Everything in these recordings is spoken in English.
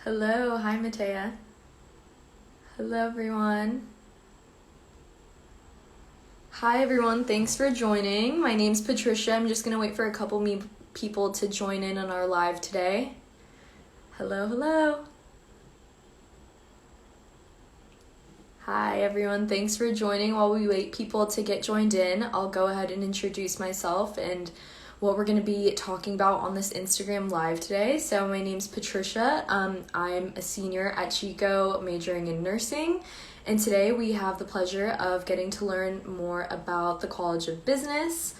Hello, hi Matea. Hello everyone. Hi everyone, thanks for joining. My name's Patricia. I'm just gonna wait for a couple people to join in on our live today. Hello, hello. Hi everyone, thanks for joining. While we wait people to get joined in, I'll go ahead and introduce myself and what we're going to be talking about on this Instagram live today. So my name's Patricia. I'm a senior at Chico, majoring in nursing, and today we have the pleasure of getting to learn more about the College of Business,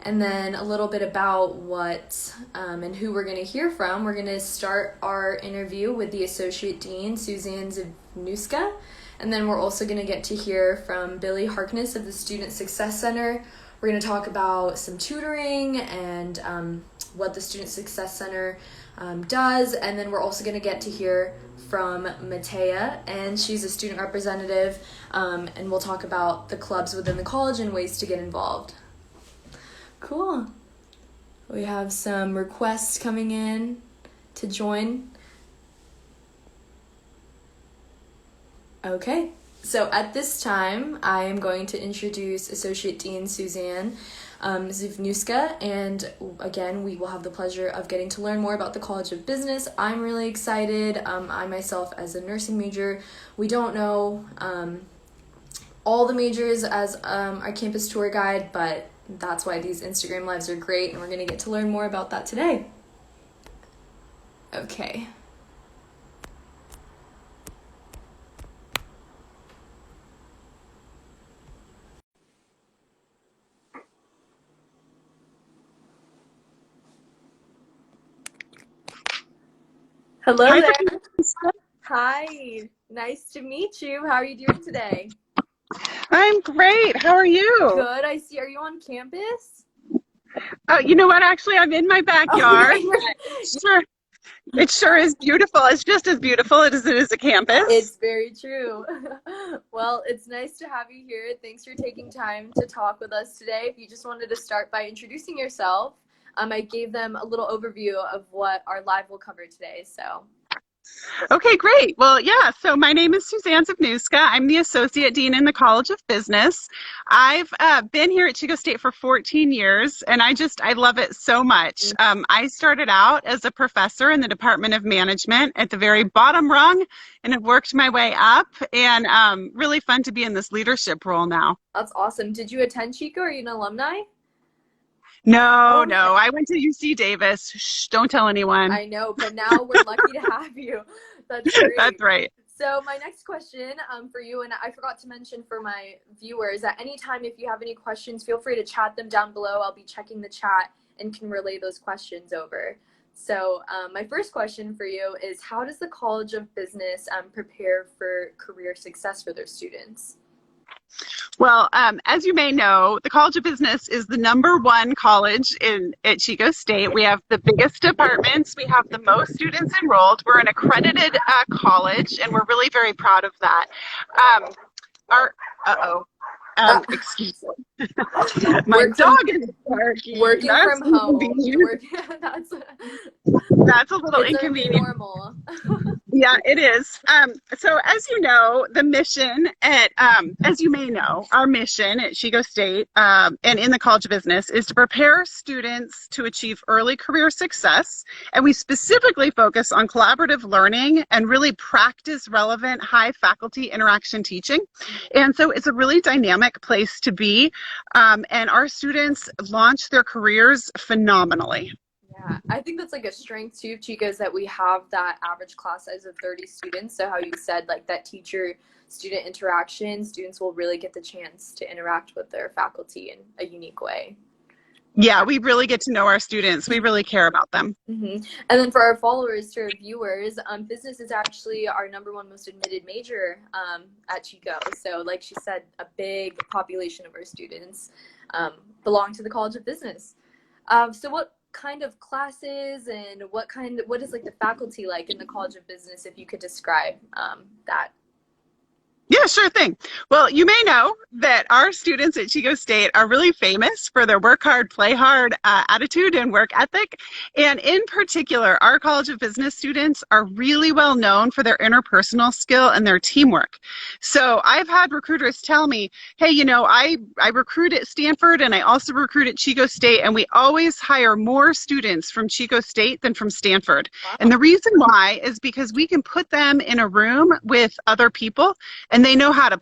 and then a little bit about what and who we're going to hear from. We're going to start our interview with the Associate Dean, Suzanne Zivnuska, and then we're also going to get to hear from Billy Harkness of the Student Success Center. We're going to talk about some tutoring and what the Student Success Center does, and then we're also going to get to hear from Matea, and she's a student representative, and we'll talk about the clubs within the college and ways to get involved. Cool. We have some requests coming in to join. Okay. So at this time, I am going to introduce Associate Dean Suzanne Zivnuska, and again, we will have the pleasure of getting to learn more about the College of Business. I'm really excited. I myself, as a nursing major, we don't know all the majors as our campus tour guide, but that's why these Instagram lives are great, and we're going to get to learn more about that today. Okay. Hello Hi, there. Patricia. Hi. Nice to meet you. How are you doing today? I'm great. How are you? Good. I see. Are you on campus? You know what? Actually, I'm in my Oh, you're backyard. in your. It sure is beautiful. It's just as beautiful as it is a campus. It's very true. Well, it's nice to have you here. Thanks for taking time to talk with us today. If you just wanted to start by introducing yourself, I gave them a little overview of what our live will cover today. So, Okay, great. Well, yeah, so my name is Suzanne Zivnuska. I'm the Associate Dean in the College of Business. I've been here at Chico State for 14 years, and I love it so much. I started out as a professor in the Department of Management at the very bottom rung, and have worked my way up, and really fun to be in this leadership role now. that's awesome. Did you attend Chico? Are you an alumni? No, Oh, okay. no. I went to UC Davis. Shh, don't tell anyone. I know, but now we're lucky to have you. That's great. That's right. So my next question for you, and I forgot to mention for my viewers, at any time if you have any questions, feel free to chat them down below. I'll be checking the chat and can relay those questions over. So my first question for you is, how does the College of Business prepare for career success for their students? Well, as you may know, the College of Business is the #1 college at Chico State. We have the biggest departments. We have the most students enrolled. We're an accredited college, and we're really very proud of that. Um, our uh-oh. Uh, Excuse me. My work from dog is barking. working That's from home. inconvenient. That's That's a little it's our new inconvenient. normal. Yeah, it is. So as you know, the mission as you may know, our mission at Chico State and in the College of Business is to prepare students to achieve early career success. And we specifically focus on collaborative learning and really practice relevant high faculty interaction teaching. And so it's a really dynamic place to be. And our students launch their careers phenomenally. Yeah, I think that's like a strength too, Chica, is that we have that average class size of 30 students. So how you said, like that teacher student interaction, students will really get the chance to interact with their faculty in a unique way. Yeah, we really get to know our students. We really care about them. And then for our followers, to our viewers, business is actually our #1 most admitted major at Chico. So like she said, a big population of our students belong to the College of Business. So what kind of classes and what is like the faculty like in the College of Business, if you could describe that? Yeah, sure thing. Well, you may know that our students at Chico State are really famous for their work hard, play hard attitude and work ethic. And in particular, our College of Business students are really well known for their interpersonal skill and their teamwork. So I've had recruiters tell me, hey, I recruit at Stanford and I also recruit at Chico State, and we always hire more students from Chico State than from Stanford. And Wow. the reason why is because we can put them in a room with other people and they know how to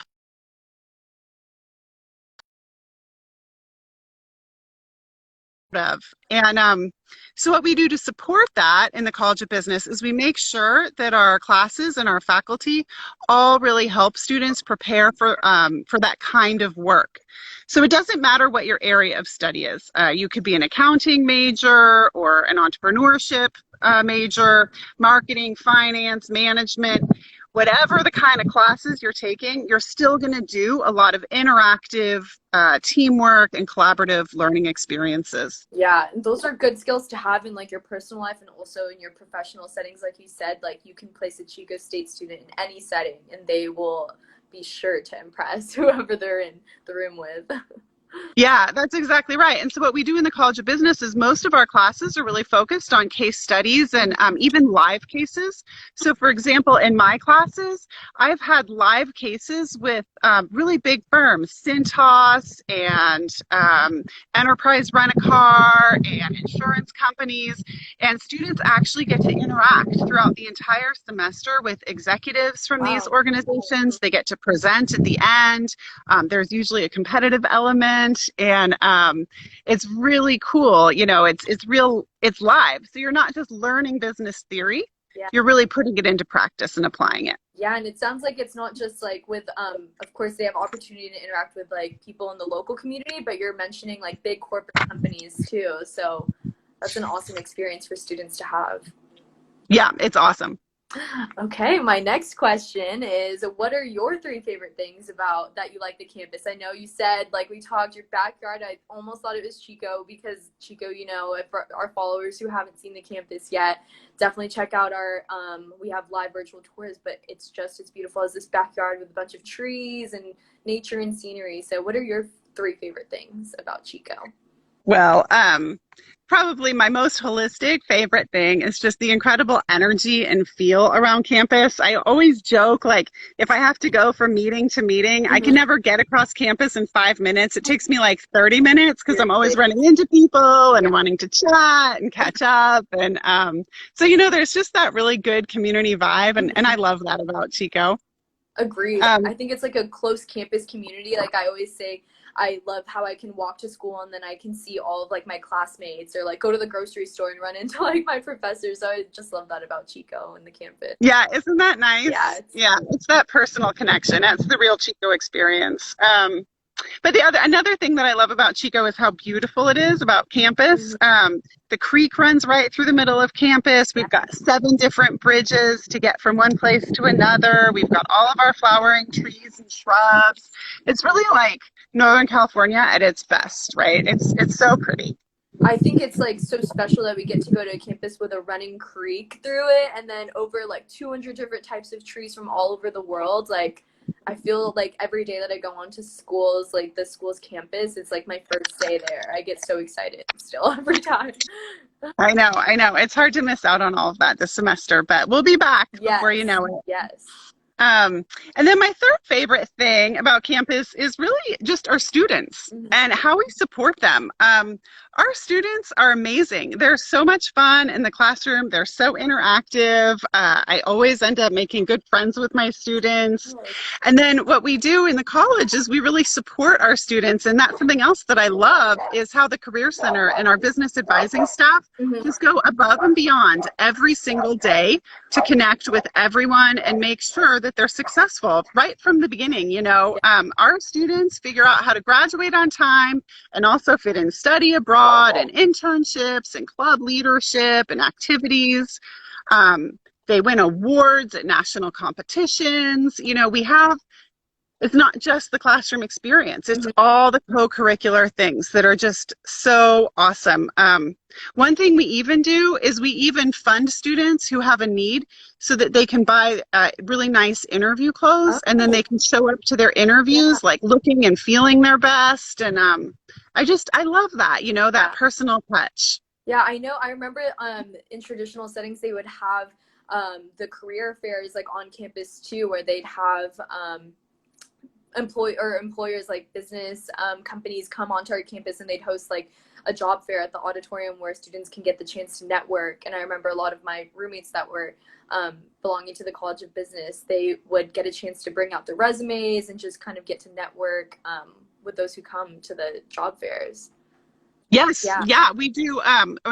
of. And so, what we do to support that in the College of Business is we make sure that our classes and our faculty all really help students prepare for that kind of work. So, it doesn't matter what your area of study is. You could be an accounting major or an entrepreneurship major, marketing, finance, management. Whatever the kind of classes you're taking, you're still going to do a lot of interactive teamwork and collaborative learning experiences. Yeah, and those are good skills to have in like your personal life and also in your professional settings. Like you said, like you can place a Chico State student in any setting and they will be sure to impress whoever they're in the room with. Yeah, that's exactly right. And so, what we do in the College of Business is most of our classes are really focused on case studies and even live cases. So, for example, in my classes, I've had live cases with really big firms, Cintas and Enterprise Rent a Car and insurance companies. And students actually get to interact throughout the entire semester with executives from these Wow. organizations. They get to present at the end. There's usually a competitive element, and it's really cool. It's real, it's live. So you're not just learning business theory; Yeah. you're really putting it into practice and applying it. Yeah, and it sounds like it's not just like with of course they have opportunity to interact with like people in the local community, but you're mentioning like big corporate companies too. So that's an awesome experience for students to have. Yeah, it's awesome. Okay, my next question is what are your three favorite things about that you like the campus? I know you said like we talked your backyard. I almost thought it was Chico because Chico, if our followers who haven't seen the campus yet, definitely check out our we have live virtual tours, but it's just as beautiful as this backyard with a bunch of trees and nature and scenery. So what are your three favorite things about Chico? Well, probably my most holistic favorite thing is just the incredible energy and feel around campus. I always joke, like, if I have to go from meeting to meeting, I can Mm-hmm. never get across campus in 5 minutes. It takes me like 30 minutes because I'm always Seriously. running into people Yeah. and wanting to chat and catch up. And so, there's just that really good community vibe. And I love that about Chico. Agreed. I Um, think it's like a close campus community. Like I always say, I love how I can walk to school and then I can see all of like my classmates or like go to the grocery store and run into like my professors. So I just love that about Chico and the campus. yeah, isn't that Yeah, nice? it's Yeah, it's that personal connection. That's the real Chico experience. But another thing that I love about Chico is how beautiful it is about campus. mhm, The creek runs right through the middle of campus. We've got 7 different bridges to get from one place to another. We've got all of our flowering trees and shrubs. It's really like Northern California at its best, right? It's so pretty. I think it's like so special that we get to go to a campus with a running creek through it and then over like 200 different types of trees from all over the world. Like, I feel like every day that I go on to schools, like the school's campus, it's like my first day there. I get so excited still every time. I know, I know. It's hard to miss out on all of that this semester, but we'll be back before you Yes, know it. yes. Um, and then my third favorite thing about campus is really just our students Mhm. and how we support them. Our students are amazing. They're so much fun in the classroom. They're so interactive. I always end up making good friends with my students. Oh, And then what we do in the college is we really support our students. And that's something else that I love is how the Career Center and our business advising staff mhm. just go above and beyond every single day to connect with everyone and make sure that they're successful right from the beginning. Our students figure out how to graduate on time and also fit in study abroad and internships and club leadership and activities. They win awards at national competitions. We have it's not just the classroom experience, it's Mhm. all the co-curricular things that are just so awesome. One thing we even do is we even fund students who have a need so that they can buy really nice interview clothes, and then Oh, they can show up to their yeah. interviews like looking and feeling their best. And I love that, that Yeah. personal touch. Yeah, I know. I remember in traditional settings they would have the career fairs like on campus too, where they'd have employers like business companies come onto our campus and they'd host like a job fair at the auditorium where students can get the chance to network. And I remember a lot of my roommates that were belonging to the College of Business, they would get a chance to bring out their resumes and just kind of get to network with those who come to the job fairs. Yes, Yeah, yeah, we do.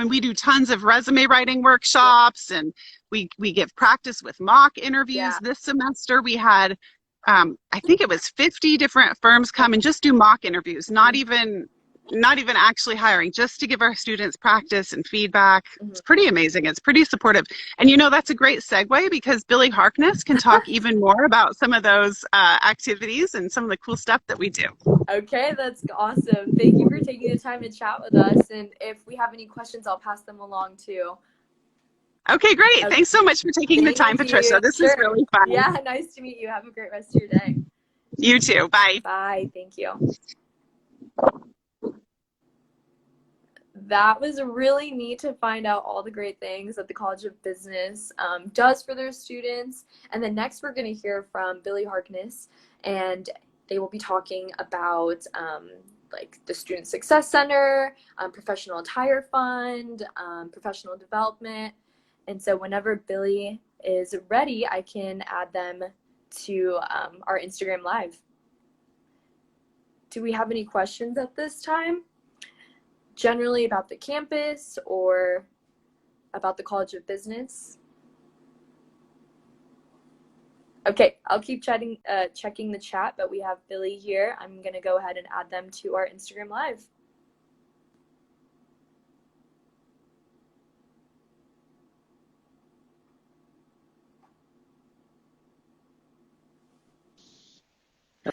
We do tons of resume writing yeah, workshops, and we give practice with mock interviews. yeah. This semester, we had, I think it was 50 different firms come and just do mock interviews, not even actually hiring, just to give our students practice and feedback. Mhm. It's pretty amazing. It's pretty supportive, and that's a great segue because Billy Harkness can talk even more about some of those activities and some of the cool stuff that we do. Okay, that's awesome. Thank you for taking the time to chat with us. And if we have any questions, I'll pass them along too. Okay, great. Okay, Thanks so much for taking the time, thank Patricia. you. This was Sure. really fun. Yeah, nice to meet you. Have a great rest of your day. You too. Bye. Bye. Thank you. That was really neat to find out all the great things that the College of Business does for their students. And then next, we're going to hear from Billy Harkness, and they will be talking about like the Student Success Center, Professional Attire Fund, professional development. And so, whenever Billy is ready, I can add them to our Instagram Live. Do we have any questions at this time? Generally about the campus or about the College of Business? Okay, I'll keep checking the chat, but we have Billy here. I'm going to go ahead and add them to our Instagram Live.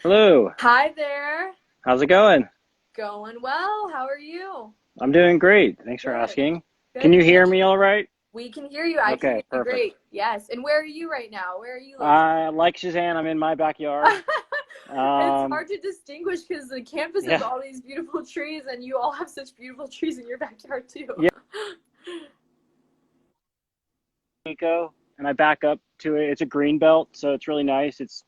Hello. Hi there. How's it going? Going well. How are you? I'm doing great. Thanks for Good. asking. Can Good. you hear me all right? We can hear you. I can hear Okay, you perfect. great. Yes. And where are you right now? Where are you located? Like Suzanne, I'm in my backyard. It's Um, hard to distinguish because the campus has yeah, all these beautiful trees, and you all have such beautiful trees in your backyard too. yeah, Chico, and I back up to it. It's a green belt, so it's really nice. It's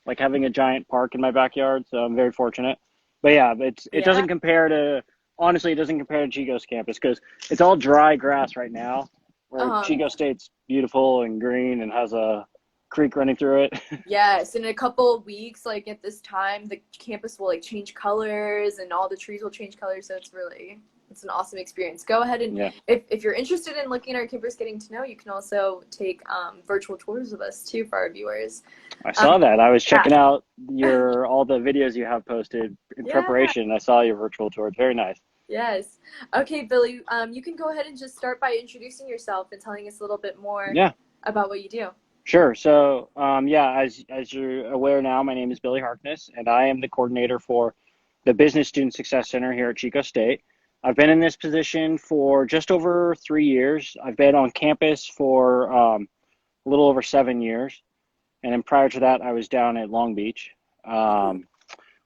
like having a giant park in my backyard, so I'm very fortunate. But yeah, it Yeah. doesn't compare to honestly, it doesn't compare to Chico's campus because it's all dry grass right now, where Um, Chico State's beautiful and green and has a creek running through it. Yes, in a couple of weeks, like at this time, the campus will like change colors and all the trees will change colors. So it's an awesome experience. Go ahead and Yeah. if you're interested in looking at our campus, getting to know, you can also take virtual tours with us too for our viewers. I Um, saw that. I was yeah, checking out your all the videos you have posted in yeah, preparation. I saw your virtual tour. It's very nice. yes. Okay, Billy, you can go ahead and just start by introducing yourself and telling us a little bit more Yeah, about what you do. sure. So, yeah, as you're aware now, my name is Billy Harkness, and I am the coordinator for the Business Student Success Center here at Chico State. I've been in this position for just over 3 years. I've been on campus for a little over 7 years, and then prior to that, I was down at Long Beach. Oh, Um,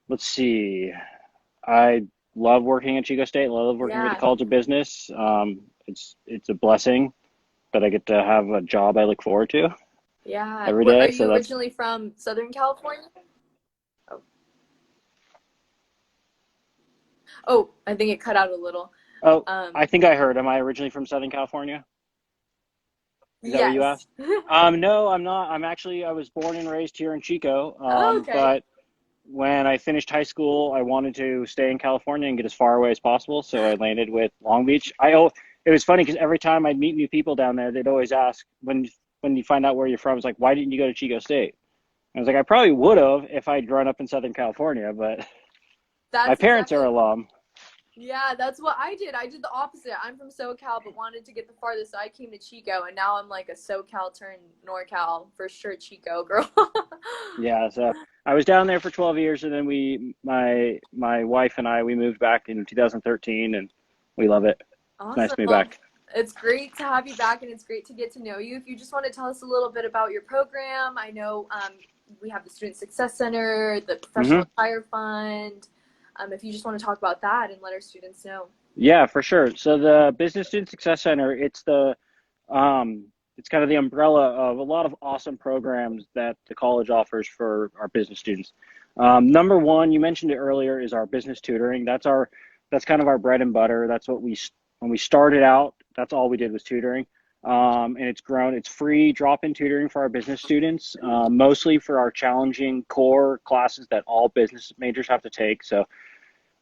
let's see. I love working at Chico State. Love working with the yeah, College of Business. It's a blessing that I get to have a job I look forward to yeah. every Are day. So you that's originally from Southern California? Oh, oh, I think it cut out a little. oh, Um, I think I heard. Am I originally from Southern California? Is that what you yes. asked? No, I'm not. I was born and raised here in Chico. Oh, okay. But when I finished high school, I wanted to stay in California and get as far away as possible. So I landed with Long Beach. It was funny because every time I'd meet new people down there, they'd always ask when you find out where you're from, it's like, why didn't you go to Chico State? I was like, I probably would have if I'd grown up in Southern California, but my That's parents are exactly alum. Yeah, that's what I did. I did the opposite. I'm from SoCal, but wanted to get the farthest. So I came to Chico, and now I'm like a SoCal turned NorCal for sure. Chico girl. Yeah, so I was down there for 12 years, and then my wife and I, we moved back in 2013, and we love it. It's nice Awesome. to be Well, back. it's great to have you back, and it's great to get to know you. If you just want to tell us a little bit about your program, I know we have the Student Success Center, the Hmm. Professional Attire Fund. If you just want to talk about that and let our students know. Yeah, for sure. So the Business Student Success Center, um, it's kind of the umbrella of a lot of awesome programs that the college offers for our business students. Number one, you mentioned it earlier, is our business tutoring. That's kind of our bread and butter. That's what when we started out, that's all we did was tutoring. And it's grown. It's free drop-in tutoring for our business students, mostly for our challenging core classes that all business majors have to take. So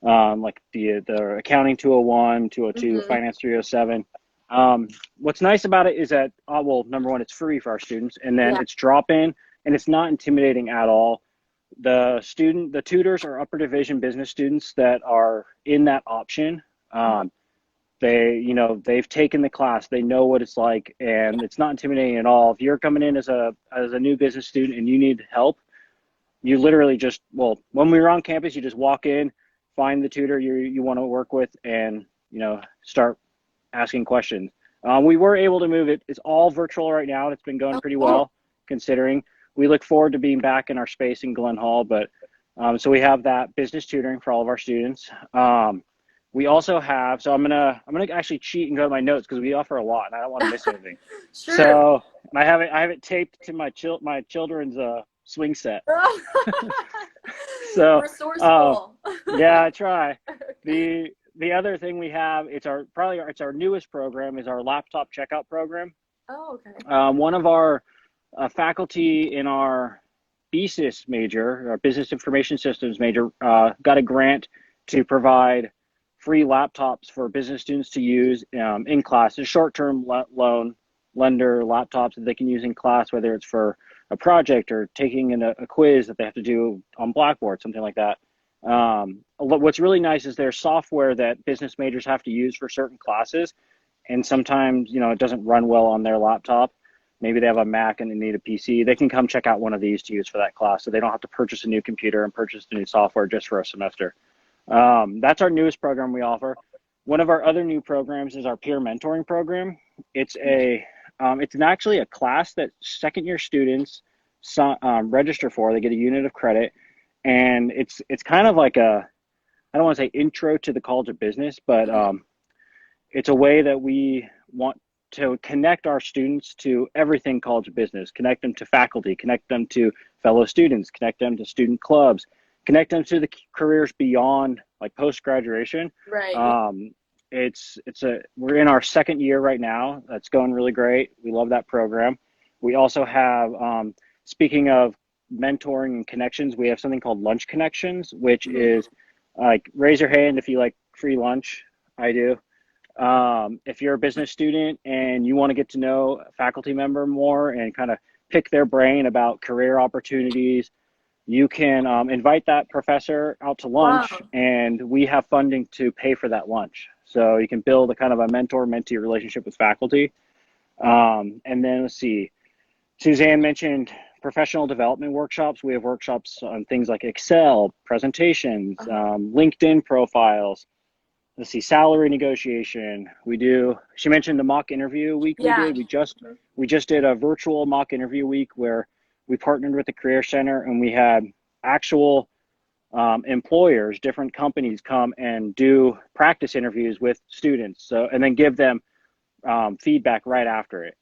like the accounting 201, 202, Mm-hmm. finance 307. What's nice about it is that, well, number one, it's free for our students, and then Yeah. it's drop in, and it's not intimidating at all. The tutors are upper division business students that are in that option. Uh-huh. They've taken the class, they know what it's like, and it's not intimidating at all. If you're coming in as a new business student and you need help, you literally just, well, when we were on campus, you just walk in, find the tutor you want to work with, and start asking questions. We were able to move it. It's all virtual right now, and it's been going Oh, pretty cool. well considering. We look forward to being back in our space in Glen Hall, but so we have that business tutoring for all of our students. We also have, so I'm gonna actually cheat and go to my notes because we offer a lot and I don't want to miss anything. Sure. So I have it taped to my children's swing set. So, uh, Resourceful. yeah, I try. The other thing we have, it's our newest program, is our laptop checkout program. Oh, okay. One of our faculty in our BSIS major, our Business Information Systems major, got a grant to provide free laptops for business students to use in class. A short-term loan lender laptops that they can use in class, whether it's for a project or taking in a quiz that they have to do on Blackboard, something like that. What's really nice is there's software that business majors have to use for certain classes, and sometimes it doesn't run well on their laptop. Maybe they have a Mac and they need a PC. They can come check out one of these to use for that class, so they don't have to purchase a new computer and purchase the new software just for a semester. That's our newest program we offer. One of our other new programs is our peer mentoring program. It's actually a class that second year students register for. They get a unit of credit, and it's kind of like I don't want to say intro to the College of Business, but Mhm. it's a way that we want to connect our students to everything College of Business, connect them to faculty, connect them to fellow students, connect them to student clubs, connect them to the careers beyond, like post graduation. Right. Yeah. Um, we're in our second year right now. That's going really great. We love that program. We also have, speaking of mentoring and connections, we have something called Lunch Connections, which Mhm. is like, raise your hand if you like free lunch. I do. If you're a business student and you want to get to know a faculty member more and kind of pick their brain about career opportunities, you can invite that professor out to lunch, Wow. and we have funding to pay for that lunch. So you can build a kind of a mentor-mentee relationship with faculty. And then let's see, Suzanne mentioned professional development workshops. We have workshops on things like Excel, presentations, Uh-huh. LinkedIn profiles, let's see, salary negotiation. She mentioned the mock interview week we Yeah. did. We just did a virtual mock interview week where we partnered with the career center, and we had actual employers, different companies, come and do practice interviews with students, and then give them feedback right after it.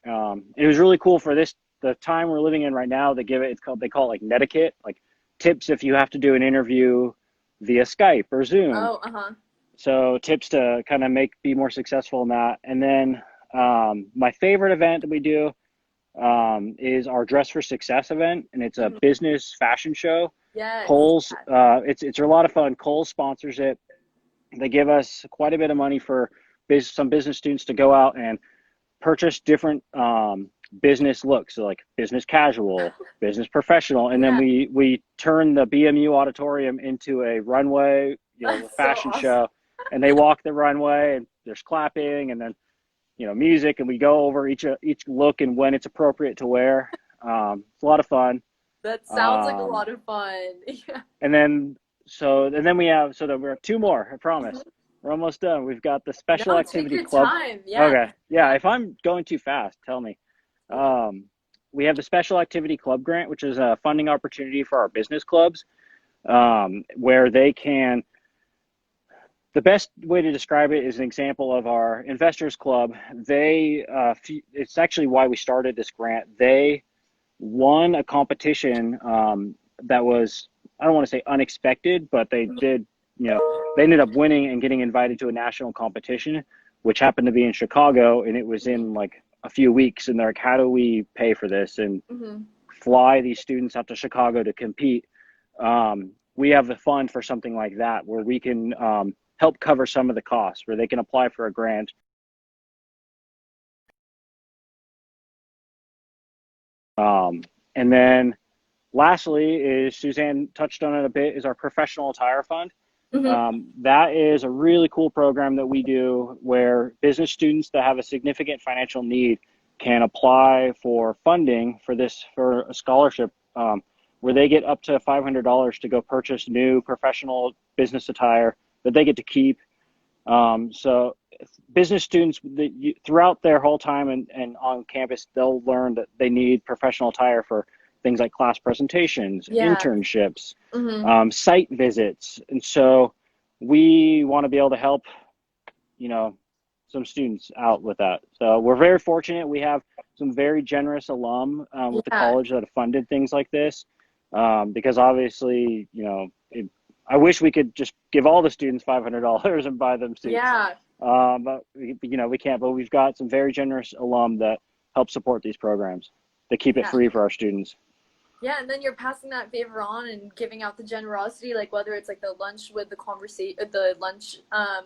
It was really cool for the time we're living in right now. They call it like netiquette, like tips if you have to do an interview via Skype or Zoom. Oh, uh-huh. So tips to kind of be more successful in that. And then my favorite event that we do is our Dress for Success event, and it's a Mhm. business fashion show. Yes. Kohl's, it's a lot of fun. Kohl's sponsors it. They give us quite a bit of money for some business students to go out and purchase different business looks, so like business casual, business professional, and then Yeah. we turn the BMU auditorium into a runway, a That's so fashion awesome. show. and they walk the runway, and there's clapping, and then music, and we go over each look and when it's appropriate to wear. It's a lot of fun. That sounds like a lot of fun. Yeah. And then we have we're two more. I promise. We're almost done. We've got the special No, activity take your club. time. Yeah. Okay. Yeah. If I'm going too fast, tell me. We have the special activity club grant, which is a funding opportunity for our business clubs, where they can. The best way to describe it is an example of our investors club. It's actually why we started this grant. They won a competition that was, I don't want to say unexpected, but they did, they ended up winning and getting invited to a national competition, which happened to be in Chicago, and it was in like a few weeks. And they're like, how do we pay for this and fly these students out to Chicago to compete? We have the fund for something like that, where we can help cover some of the costs, where they can apply for a grant. And then lastly is, Suzanne touched on it a bit, is our professional attire fund. That is a really cool program that we do, where business students that have a significant financial need can apply for funding for a scholarship, where they get up to $500 to go purchase new professional business attire that they get to keep. So business students, throughout their whole time and on campus, they'll learn that they need professional attire for things like class presentations, internships, site visits. And so we want to be able to help, some students out with that. So we're very fortunate. We have some very generous alum with the college that have funded things like this, because obviously, I wish we could just give all the students $500 and buy them suits. Yeah. But we can't. But we've got some very generous alum that help support these programs, that keep it free for our students. Yeah, and then you're passing that favor on and giving out the generosity, like whether it's like the lunch with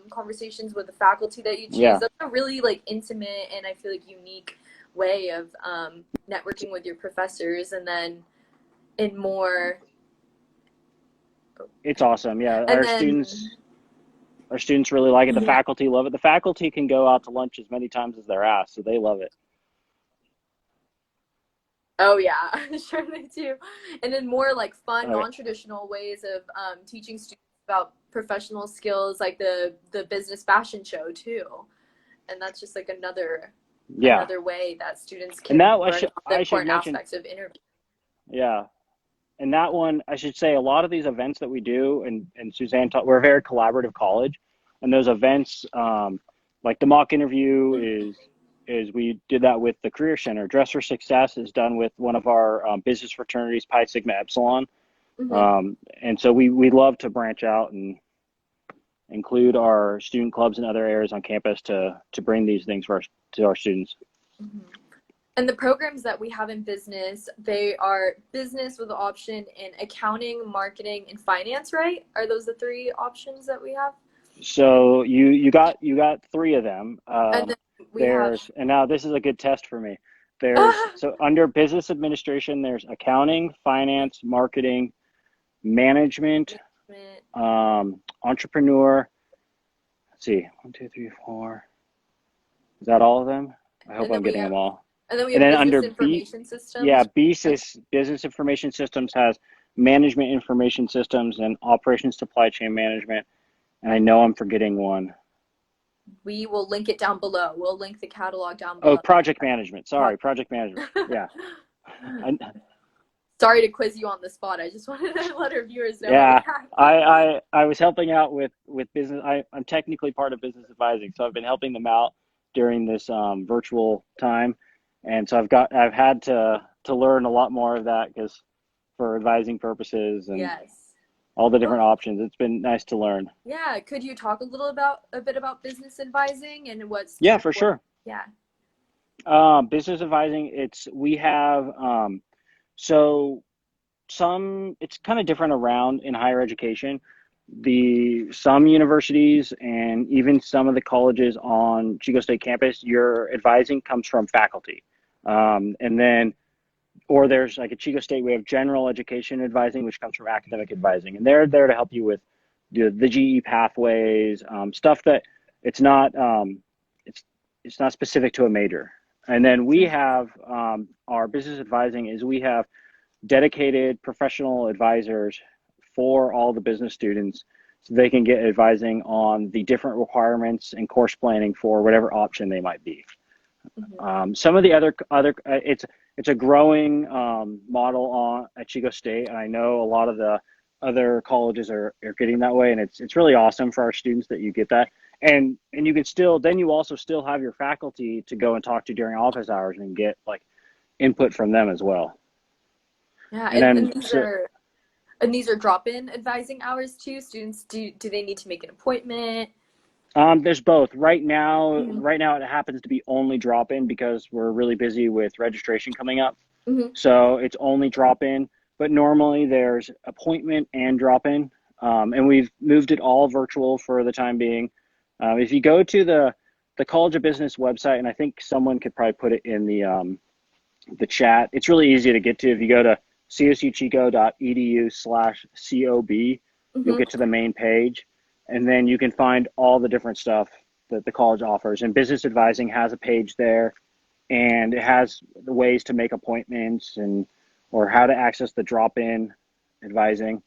conversations with the faculty that you choose. Yeah. That's a really like intimate and I feel like unique way of networking with your professors, and then in more. It's awesome. Yeah, our students really like it. The faculty love it. The faculty can go out to lunch as many times as they're asked, so they love it. Oh yeah, sure they do. And in more like fun, non-traditional ways of teaching students about professional skills, like the business fashion show too. And that's just like another way that students can learn the important aspects of interviewing. Yeah. And that one, I should say, a lot of these events that we do, and Suzanne taught, we're a very collaborative college, and those events, like the mock interview is we did that with the Career Center. Dress for Success is done with one of our business fraternities, Pi Sigma Epsilon. And so we love to branch out and include our student clubs and other areas on campus to bring these things to our students. And the programs that we have in business, they are business with the option in accounting, marketing, and finance, right? Are those the three options that we have? So you got three of them. And then and now this is a good test for me. So under business administration, there's accounting, finance, marketing, management, entrepreneur. Let's see, 1, 2, 3, 4. Is that all of them? I hope I'm getting them all. And then we have business information systems. Yeah, BSIS, business information systems, has management information systems and operations supply chain management. And I know I'm forgetting one. We will link it down below. We'll link the catalog down below. Oh, project management. Sorry, project management. Yeah. Sorry to quiz you on the spot. I just wanted to let our viewers know. Yeah, I was helping out with business. I'm technically part of business advising, so I've been helping them out during this virtual time. And so I've had to learn a lot more of that, because for advising purposes and all the different options, it's been nice to learn. Yeah, could you talk a bit about business advising and what's for sure. Yeah. Business advising, we have so it's kind of different around in higher education. Some universities and even some of the colleges on Chico State campus, your advising comes from faculty. And then, or there's like at Chico State, we have general education advising, which comes from academic advising. And they're there to help you with the GE pathways, stuff that it's not it's not specific to a major. And then we have our business advising is we have dedicated professional advisors for all the business students so they can get advising on the different requirements and course planning for whatever option they might be. Some of the other it's a growing model at Chico State, and I know a lot of the other colleges are getting that way, and it's really awesome for our students that you get that, and you can still then you also still have your faculty to go and talk to during office hours and get like input from them as well. Yeah, And and, then and these so, are and these are drop-in advising hours too. Students, do they need to make an appointment? there's both. Right now, Mm-hmm. it happens to be only drop in because we're really busy with registration coming up. Mm-hmm. So it's only drop in, but normally there's appointment and drop in. And we've moved it all virtual for the time being. If you go to the College of Business website, and I think someone could probably put it in the chat, it's really easy to get to. If you go to csuchico.edu/cob, you'll Mm-hmm. get to the main page, and then you can find all the different stuff that the college offers. And business advising has a page there, and it has the ways to make appointments and or how to access the drop-in advising.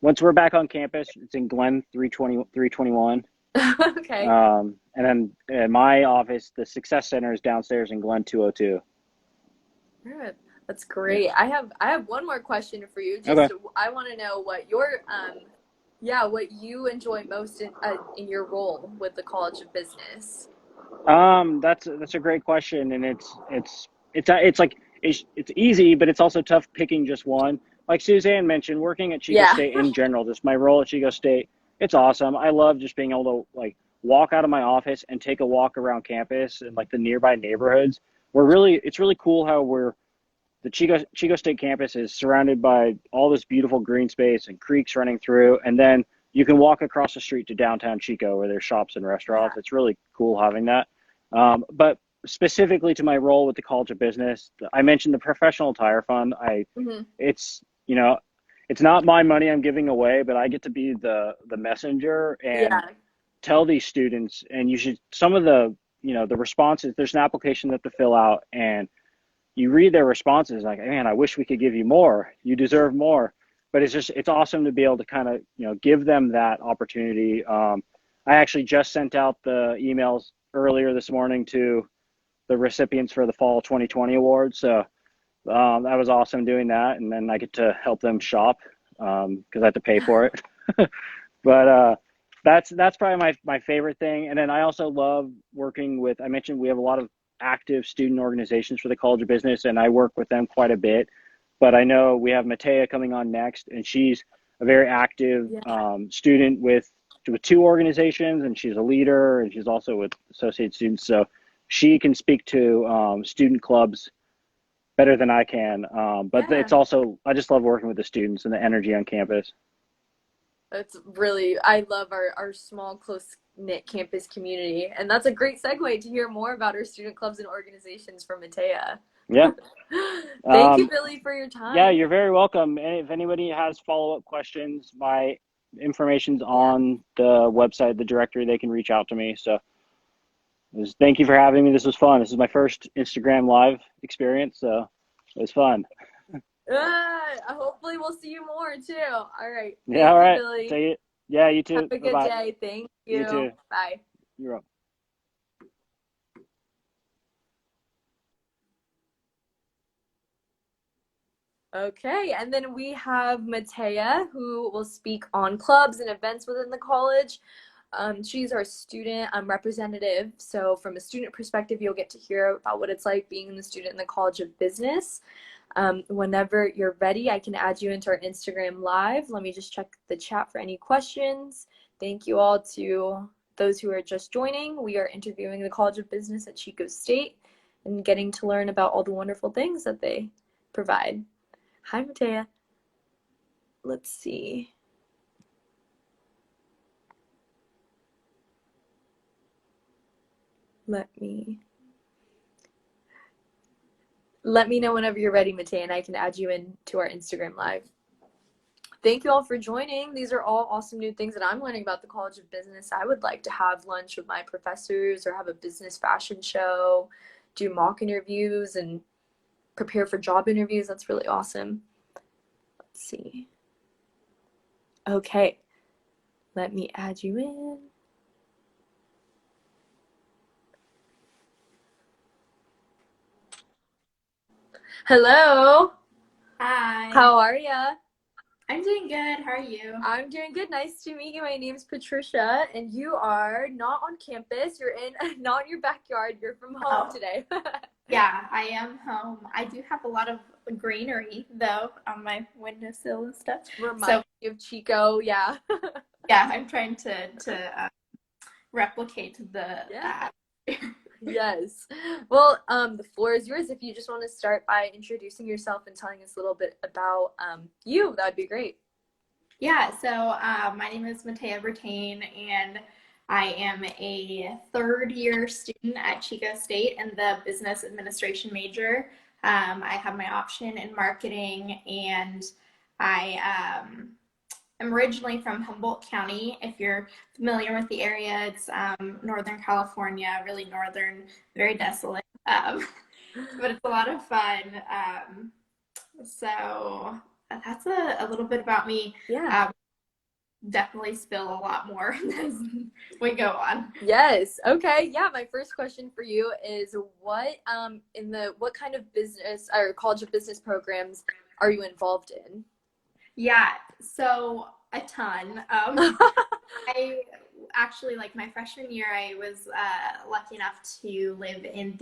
Once we're back on campus, it's in Glen 321. Okay. And then in my office, the Success Center is downstairs in Glen 202. Good. That's Yeah. great. I have one more question for you. Okay. Just I want to know what your what you enjoy most in your role with the College of Business. That's a great question, and it's like it's easy, but it's also tough picking just one. Like Suzanne mentioned, working at Chico Yeah. State in general, just my role at Chico State, it's awesome. I love just being able to like walk out of my office and take a walk around campus and like the nearby neighborhoods. It's really cool how the Chico State campus is surrounded by all this beautiful green space and creeks running through, and then you can walk across the street to downtown Chico where there's shops and restaurants. Yeah. It's really cool having that. But specifically to my role with the College of Business, I mentioned the professional tire fund. Mm-hmm. It's it's not my money I'm giving away, but I get to be the messenger and Yeah. tell these students. And you should some of the the responses. There's an application that to fill out, and you read their responses like, man, I wish we could give you more. You deserve more. But it's awesome to be able to kind of give them that opportunity. I actually just sent out the emails earlier this morning to the recipients for the fall 2020 awards. So that was awesome doing that, and then I get to help them shop because I have to pay for it. But that's probably my favorite thing. And then I also love working with. I mentioned we have a lot of active student organizations for the College of Business, and I work with them quite a bit. But I know we have Matea coming on next, and she's a very active Yeah. student with two organizations, and she's a leader, and she's also with associate students. So she can speak to student clubs better than I can. But it's Yeah. also, I just love working with the students and the energy on campus. That's really, I love our small, close knit campus community. And that's a great segue to hear more about our student clubs and organizations from Matea. Yeah. Thank you, Um, Billy, for your yeah, time. you're very welcome. And if anybody has follow-up questions, my information's Yeah. on the website, the directory, they can reach out to me. So thank you for having me. This was fun. This is my first Instagram live experience, so it was fun. Hopefully we'll see you more too. All right. Yeah, all Thank you, right. Billy. Take it. Yeah, you Have too. a good Bye-bye. day. Thank You you. too. Bye. You're up. Okay, and then we have Matea, who will speak on clubs and events within the college. She's our student representative. So, from a student perspective, you'll get to hear about what it's like being a student in the College of Business. Whenever you're ready, I can add you into our Instagram live. Let me just check the chat for any questions. Thank you all to those who are just joining. We are interviewing the College of Business at Chico State and getting to learn about all the wonderful things that they provide. Hi, Matea. Let's see. Let me know whenever you're ready, Matea, and I can add you into our Instagram live. Thank you all for joining. These are all awesome new things that I'm learning about the College of Business. I would like to have lunch with my professors or have a business fashion show, do mock interviews, and prepare for job interviews. That's really awesome. Let's see. Okay, let me add you in. Hello. Hi. How are ya? I'm doing good. How are you? I'm doing good. Nice to meet you. My name's Patricia, and you are not on campus. You're in, not in your backyard. You're from home Oh, today. yeah, I am home. I do have a lot of greenery though on my windowsill and stuff. Remind So me of Chico. Yeah. yeah, I'm trying to replicate the Yeah. that. Yes. Well, the floor is yours. If you just want to start by introducing yourself and telling us a little bit about you, that would be great. Yeah, so my name is Matea Bertain, and I am a third year student at Chico State in the business administration major. I have my option in marketing, and I'm originally from Humboldt County. If you're familiar with the area, it's Northern California, really northern, very desolate, but it's a lot of fun. So that's a little bit about me. Yeah. Definitely spill a lot more as we go on. Yes. Okay. Yeah. My first question for you is what kind of business or College of Business programs are you involved in? Yeah, so a ton. I actually, like my freshman year, I was lucky enough to live in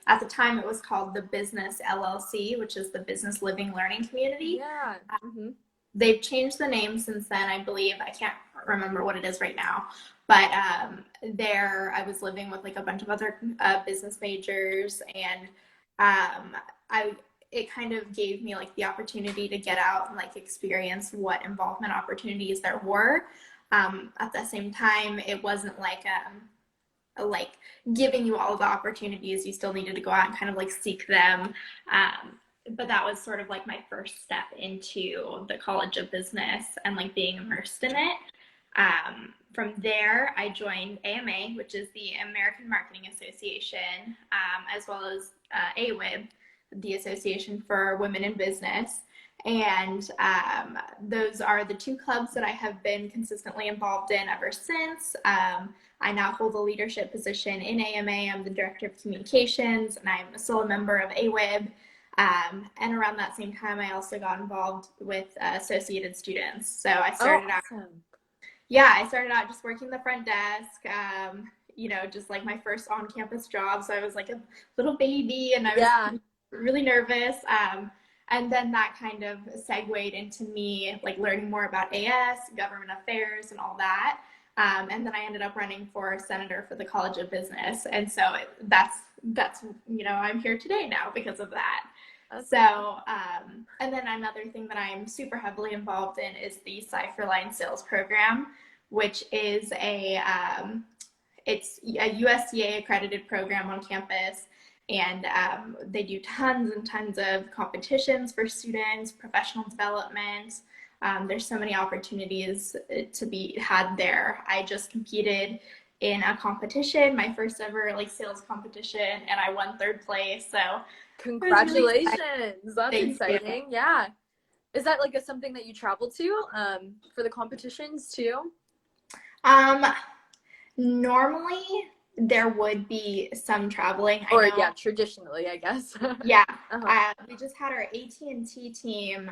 at the time it was called the Business LLC, which is the Business Living Learning Community. Yeah. Mm-hmm. They've changed the name since then, I believe. I can't remember what it is right now. But there, I was living with like a bunch of other business majors, and I it kind of gave me like the opportunity to get out and like experience what involvement opportunities there were. At the same time, it wasn't like giving you all of the opportunities. You still needed to go out and kind of like seek them. But that was sort of like my first step into the College of Business and like being immersed in it. From there, I joined AMA, which is the American Marketing Association, as well as AWIB, the Association for Women in Business. And those are the two clubs that I have been consistently involved in ever since. I now hold a leadership position in AMA. I'm the Director of Communications, and I'm a sole member of AWIB. And around that same time, I also got involved with Associated Students. So I started out, yeah, I started out just working the front desk, just like my first on-campus job. So I was like a little baby, and I was really nervous. And then that kind of segued into me like learning more about AS, government affairs, and all that. And then I ended up running for senator for the College of Business. And so that's I'm here today now because of that. So, and then another thing that I'm super heavily involved in is the Cypherline Sales Program, which is it's a USDA accredited program on campus. And they do tons and tons of competitions for students, professional development. There's so many opportunities to be had there. I just competed in a competition, my first ever like sales competition, and I won third place. So congratulations. Really that's Thank exciting. You. Yeah. Is that like something that you travel to for the competitions too? Normally there would be some traveling. Or yeah, traditionally, I guess. Yeah. We just had our AT&T team.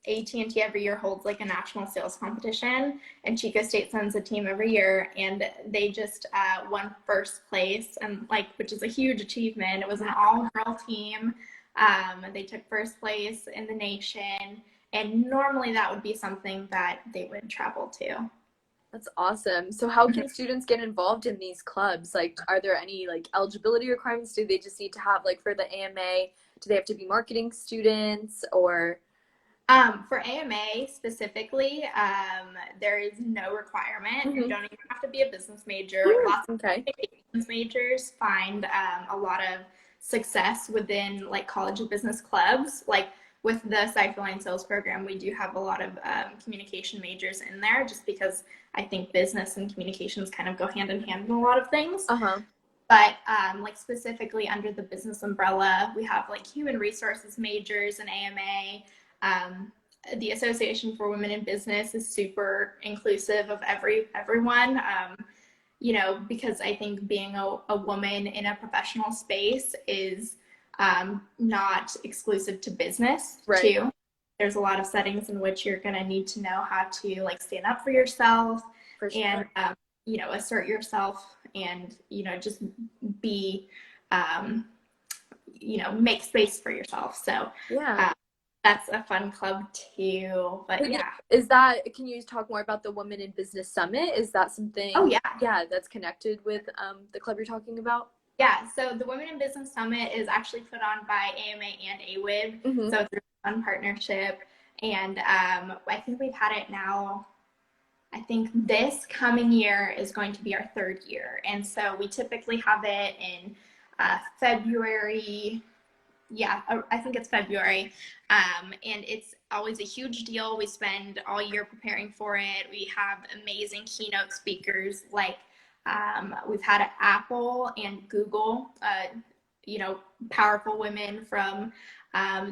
AT&T every year holds like a national sales competition, and Chico State sends a team every year, and they just won first place, and like, which is a huge achievement. It was an all-girl team. They took first place in the nation, and normally that would be something that they would travel to. That's awesome. So how can students get involved in these clubs? Like, are there any like eligibility requirements? Do they just need to have like for the AMA, do they have to be marketing students or? For AMA specifically, there is no requirement. Mm-hmm. You don't even have to be a business major. Lots of business majors find a lot of success within like College of Business clubs. Like with the Cycle Line Sales program, we do have a lot of communication majors in there, just because I think business and communications kind of go hand in hand in a lot of things. But like specifically under the business umbrella, we have like human resources majors and AMA. The Association for Women in Business is super inclusive of everyone. You know, because I think being a woman in a professional space is not exclusive to business too. There's a lot of settings in which you're going to need to know how to like stand up for yourself and, you know, assert yourself and, you know, just be, you know, make space for yourself. So that's a fun club too. But is that, can you talk more about the Women in Business Summit? Is that something that's connected with the club you're talking about? Yeah, so the Women in Business Summit is actually put on by AMA and AWIB, so it's a fun partnership. And I think we've had it now, I think this coming year is going to be our 3rd year. And so we typically have it in February. Yeah, I think it's February. And it's always a huge deal. We spend all year preparing for it. We have amazing keynote speakers like we've had Apple and Google, you know, powerful women from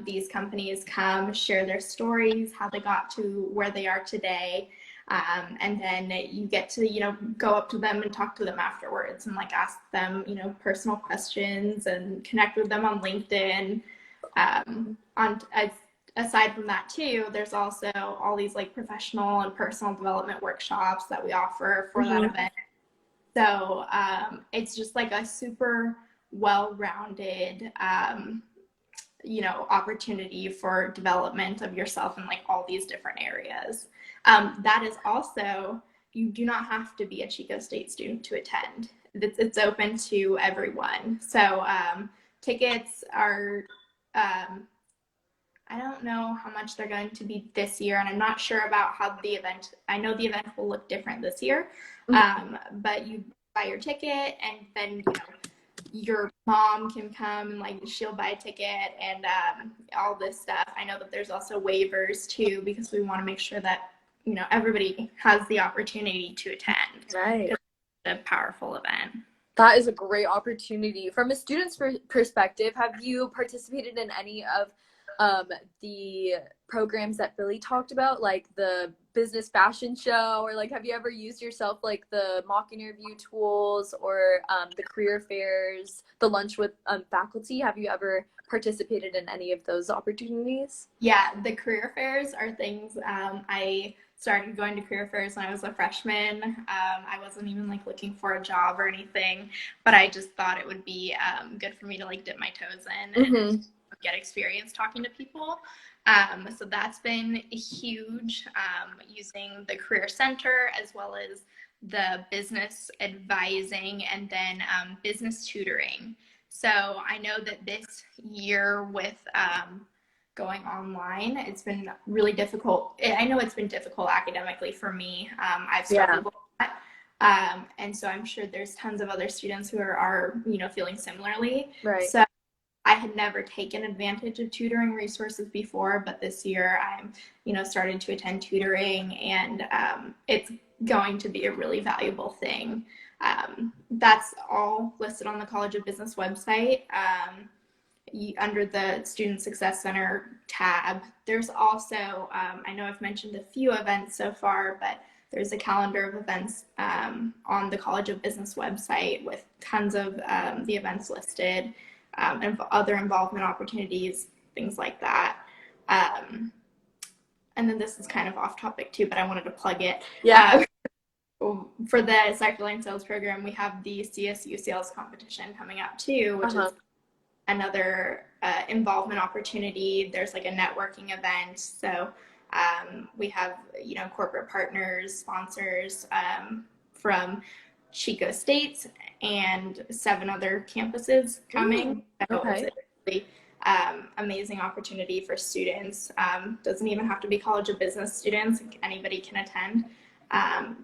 these companies come share their stories, how they got to where they are today. And then you get to, you know, go up to them and talk to them afterwards and like ask them, you know, personal questions and connect with them on LinkedIn. Aside from that too, there's also all these like professional and personal development workshops that we offer for that event. So it's just like a super well-rounded, you know, opportunity for development of yourself in like all these different areas. That is also, you do not have to be a Chico State student to attend. It's open to everyone. So tickets are, I don't know how much they're going to be this year, and I'm not sure about how the event, I know the event will look different this year, but you buy your ticket and then, you know, your mom can come and like she'll buy a ticket and all this stuff. I know that there's also waivers too, because we want to make sure that, you know, everybody has the opportunity to attend. Right. It's a powerful event. That is a great opportunity. From a student's perspective, have you participated in any of the programs that Billy talked about, like the business fashion show, or like have you ever used yourself like the mock interview tools or the career fairs, the lunch with faculty? Have you ever participated in any of those opportunities? Yeah, the career fairs are things I started going to career fairs when I was a freshman. I wasn't even like looking for a job or anything, but I just thought it would be good for me to like dip my toes in and get experience talking to people. So that's been huge, using the Career Center as well as the business advising and then business tutoring. So I know that this year with going online, it's been really difficult. I know it's been difficult academically for me. I've struggled with that. And so I'm sure there's tons of other students who are you know, feeling similarly. Right. So I had never taken advantage of tutoring resources before, but this year I'm, you know, started to attend tutoring, and it's going to be a really valuable thing. That's all listed on the College of Business website. Under the Student Success Center tab. There's also, I know I've mentioned a few events so far, but there's a calendar of events on the College of Business website with tons of the events listed. And other involvement opportunities, things like that. And then this is kind of off topic too, but I wanted to plug it. Yeah. For the Cycle Line Sales program, we have the CSU sales competition coming up too, which is another involvement opportunity. There's like a networking event. So we have, you know, corporate partners, sponsors from Chico State and 7 other campuses coming. So it's a really amazing opportunity for students. Doesn't even have to be College of Business students. Anybody can attend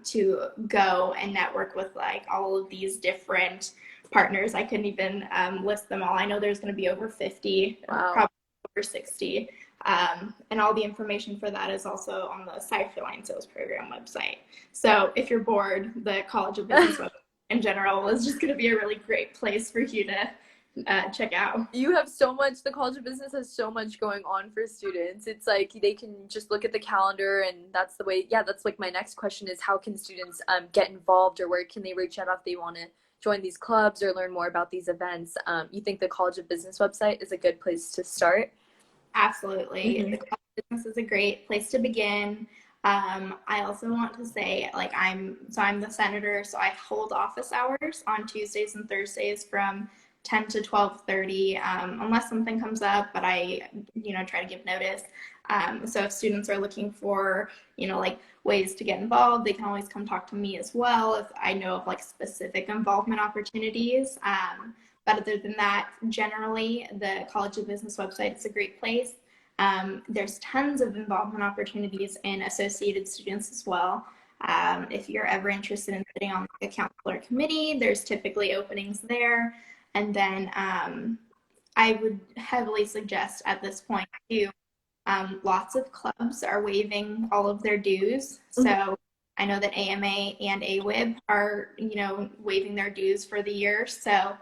to go and network with like all of these different partners. I couldn't even list them all. I know there's going to be over 50, probably over 60 And all the information for that is also on the Cypherline Sales Program website. So if you're bored, the College of Business website in general is just going to be a really great place for you to check out. You have so much, the College of Business has so much going on for students. It's like they can just look at the calendar, and that's the way, yeah, that's like my next question is how can students get involved, or where can they reach out if they want to join these clubs or learn more about these events? You think the College of Business website is a good place to start? Absolutely. The College of Business is a great place to begin. I also want to say, like, I'm the senator, so I hold office hours on Tuesdays and Thursdays from 10 to 12:30, unless something comes up, but I, try to give notice. So if students are looking for, like ways to get involved, they can always come talk to me as well if I know of like specific involvement opportunities. But other than that, generally, the College of Business website is a great place. There's tons of involvement opportunities in associated students as well. If you're ever interested in sitting on like a counselor committee, there's typically openings there. And then I would heavily suggest at this point too, lots of clubs are waiving all of their dues. So I know that AMA and AWIB are, waiving their dues for the year. So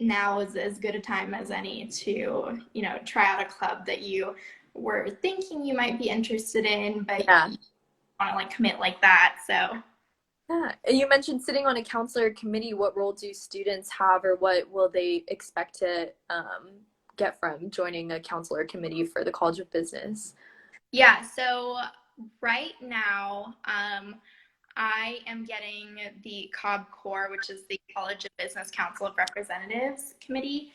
now is as good a time as any to, try out a club that you were thinking you might be interested in, but you want to like commit like that. So yeah, you mentioned sitting on a counselor committee. What role do students have, or what will they expect to get from joining a counselor committee for the College of Business? Yeah, so right now, I am getting the COB Core, which is the College of Business Council of Representatives Committee,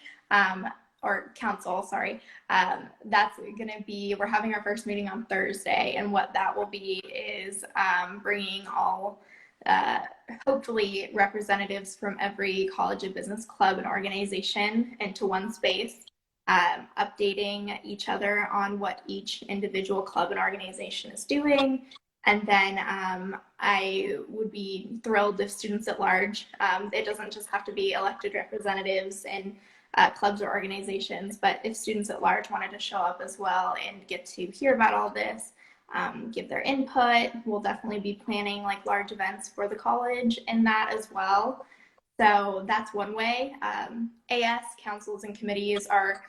or Council, sorry. That's going to be, we're having our first meeting on Thursday, and what that will be is bringing all, hopefully, representatives from every College of Business club and organization into one space. Updating each other on what each individual club and organization is doing. And then I would be thrilled if students at large, it doesn't just have to be elected representatives in clubs or organizations, but if students at large wanted to show up as well and get to hear about all this, give their input, we'll definitely be planning like large events for the college in that as well. So that's one way. AS councils and committees are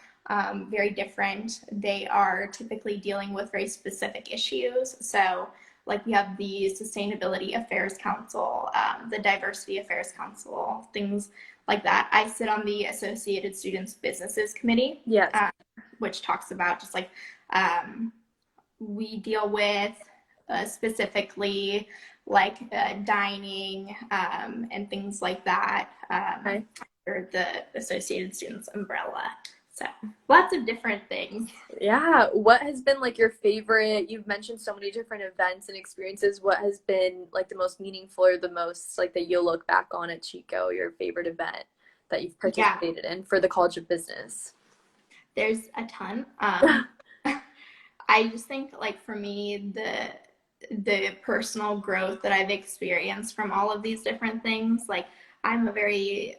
very different. They are typically dealing with very specific issues. So like we have the Sustainability Affairs Council, the Diversity Affairs Council, things like that. I sit on the Associated Students Businesses Committee, which talks about just like we deal with specifically like dining and things like that under the Associated Students umbrella. So lots of different things. Yeah. What has been like your favorite, you've mentioned so many different events and experiences. What has been like the most meaningful or the most like that you'll look back on at Chico, your favorite event that you've participated in for the College of Business? There's a ton. I just think like for me, the personal growth that I've experienced from all of these different things, like I'm a very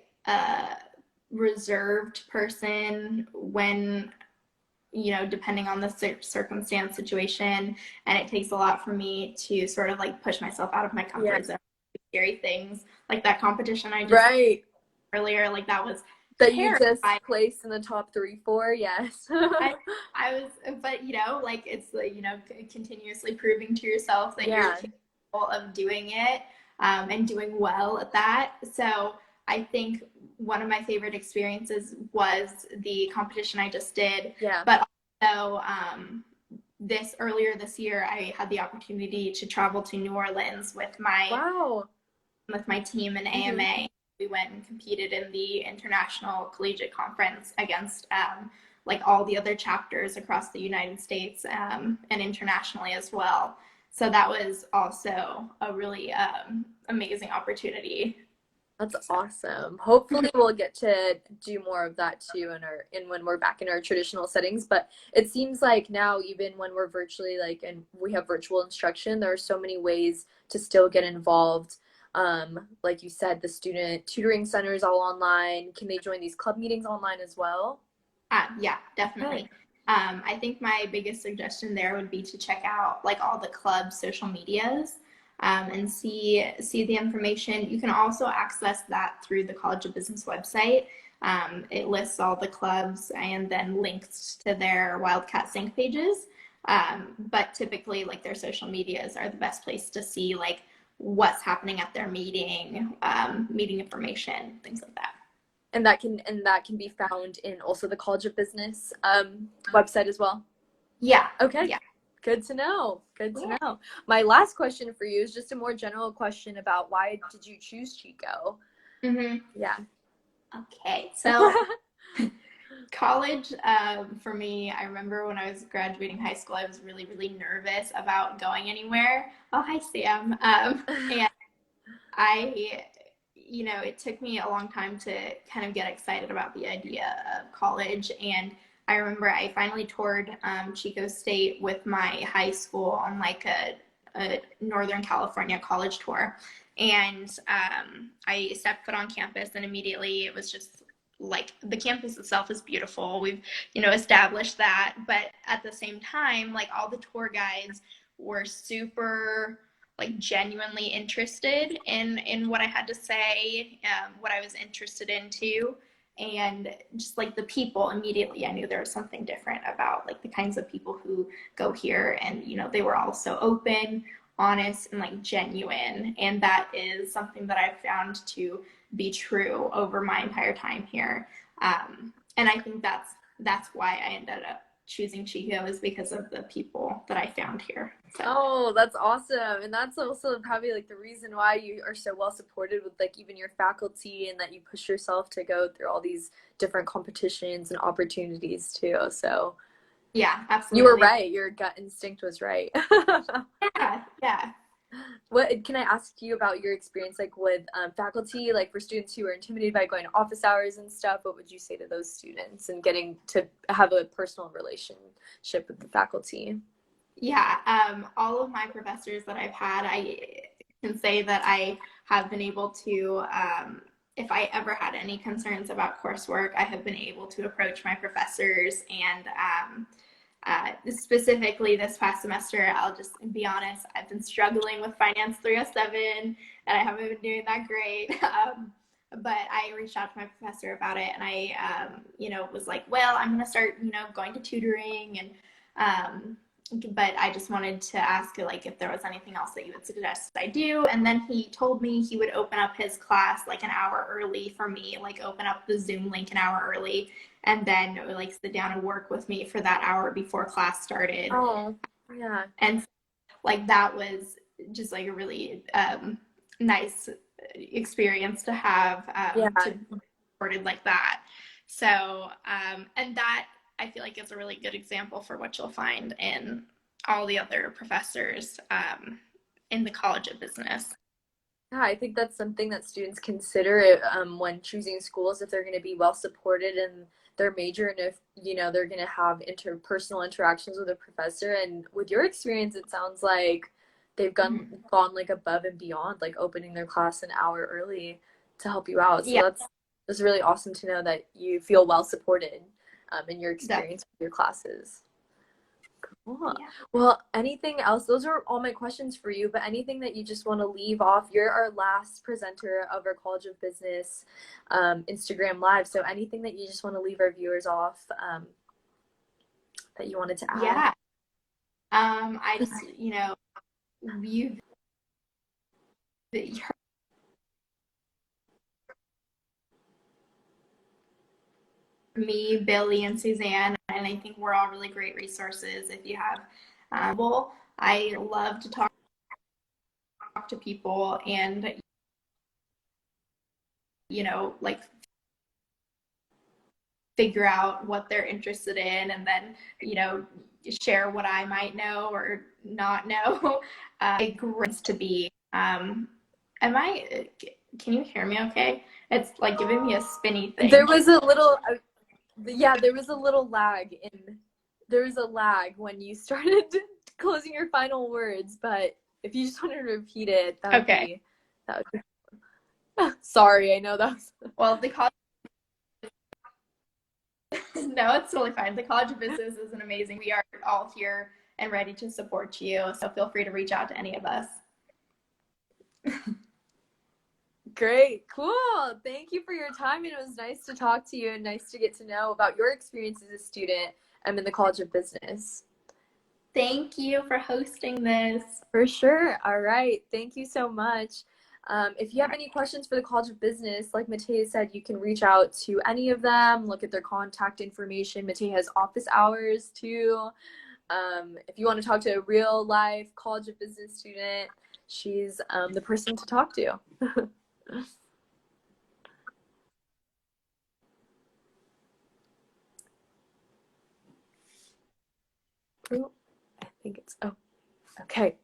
reserved person when, depending on the circumstance, situation, and it takes a lot for me to sort of like push myself out of my comfort zone. Scary things like that competition I just earlier, like that was that you just placed in the top 3, 4. Yes. I was, but like it's like continuously proving to yourself that you're capable of doing it and doing well at that. So I think one of my favorite experiences was the competition I just did. But also earlier this year, I had the opportunity to travel to New Orleans with my team in AMA. We went and competed in the International Collegiate Conference against like all the other chapters across the United States and internationally as well. So that was also a really amazing opportunity. That's awesome. Hopefully we'll get to do more of that too in when we're back in our traditional settings. But it seems like now, even when we're virtually and we have virtual instruction, there are so many ways to still get involved. Like you said, the student tutoring center is all online. Can they join these club meetings online as well? Yeah, definitely. I think my biggest suggestion there would be to check out like all the club's social medias, and see the information. You can also access that through the College of Business website. It lists all the clubs and then links to their Wildcat Sync pages. But typically, like their social medias are the best place to see like what's happening at their meeting, meeting information, things like that. And that can be found in also the College of Business website as well. Yeah. Okay. Yeah. Good to know. Good to know. My last question for you is just a more general question about why did you choose Chico? Mm-hmm. Yeah. Okay. So college, for me, I remember when I was graduating high school, I was really, really nervous about going anywhere. Oh, hi, Sam. And it took me a long time to kind of get excited about the idea of college. And I remember I finally toured Chico State with my high school on like a Northern California college tour. And I stepped foot on campus, and immediately it was just like the campus itself is beautiful. We've, established that. But at the same time, like all the tour guides were super like genuinely interested in what I had to say, what I was interested in too. And just like the people, immediately I knew there was something different about like the kinds of people who go here. And they were all so open, honest, and like genuine. And that is something that I've found to be true over my entire time here. And I think that's why I ended up choosing Chico, is because of the people that I found here. So. Oh, that's awesome. And that's also probably like the reason why you are so well supported with like even your faculty, and that you push yourself to go through all these different competitions and opportunities too. So yeah, absolutely. You were right. Your gut instinct was right. Yeah. What can I ask you about your experience like with faculty, like for students who are intimidated by going to office hours and stuff? What would you say to those students and getting to have a personal relationship with the faculty? Yeah, all of my professors that I've had, I can say that I have been able to, if I ever had any concerns about coursework, I have been able to approach my professors. And specifically this past semester, I'll just be honest, I've been struggling with Finance 307, and I haven't been doing that great. But I reached out to my professor about it, and I, was like, well, I'm going to start, going to tutoring, and but I just wanted to ask like if there was anything else that you would suggest I do. And then he told me he would open up his class like an hour early for me, like open up the Zoom link an hour early, and then like sit down and work with me for that hour before class started. Oh, yeah. And like that was just like a really nice experience to have, to be supported like that. So and that I feel like is a really good example for what you'll find in all the other professors in the College of Business. Yeah, I think that's something that students consider when choosing schools, if they're going to be well supported in their major, and if they're going to have interpersonal interactions with a professor. And with your experience, it sounds like they've gone like above and beyond, like opening their class an hour early to help you out. So yeah. that's really awesome to know that you feel well supported in your experience with your classes. Cool. Yeah. Well, anything else? Those are all my questions for you, but anything that you just want to leave off? You're our last presenter of our College of Business Instagram Live. So anything that you just want to leave our viewers off that you wanted to add? Yeah. I just, you've me, Billy, and Suzanne, and I think we're all really great resources if you have. I love to talk to people and like figure out what they're interested in, and then share what I might know or not know. It grows to be. Can you hear me okay? It's like giving me a spinny thing. There was a little there was a little lag when you started closing your final words, but if you just wanted to repeat it, that would be sorry, I know that was well, the college No, it's totally fine. The College of Business is an amazing. We are all here and ready to support you. So feel free to reach out to any of us. Great, cool. Thank you for your time. And it was nice to talk to you and nice to get to know about your experience as a student in the College of Business. Thank you for hosting this. For sure. All right. Thank you so much. If you have any questions for the College of Business, like Matei said, you can reach out to any of them, look at their contact information. Matei has office hours too. If you want to talk to a real life College of Business student, she's the person to talk to. Ooh, I think it's, oh, okay.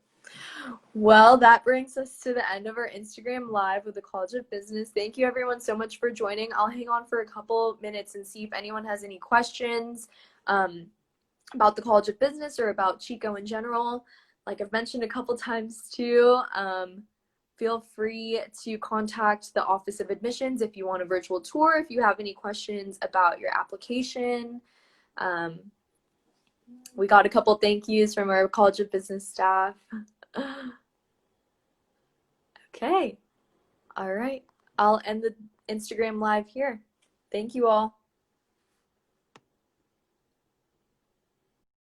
Well, that brings us to the end of our Instagram Live with the College of Business. Thank you everyone so much for joining. I'll hang on for a couple minutes and see if anyone has any questions about the College of Business or about Chico in general. Like I've mentioned a couple times too, feel free to contact the Office of Admissions if you want a virtual tour, if you have any questions about your application. We got a couple thank yous from our College of Business staff. Okay. All right. I'll end the Instagram Live here. Thank you all.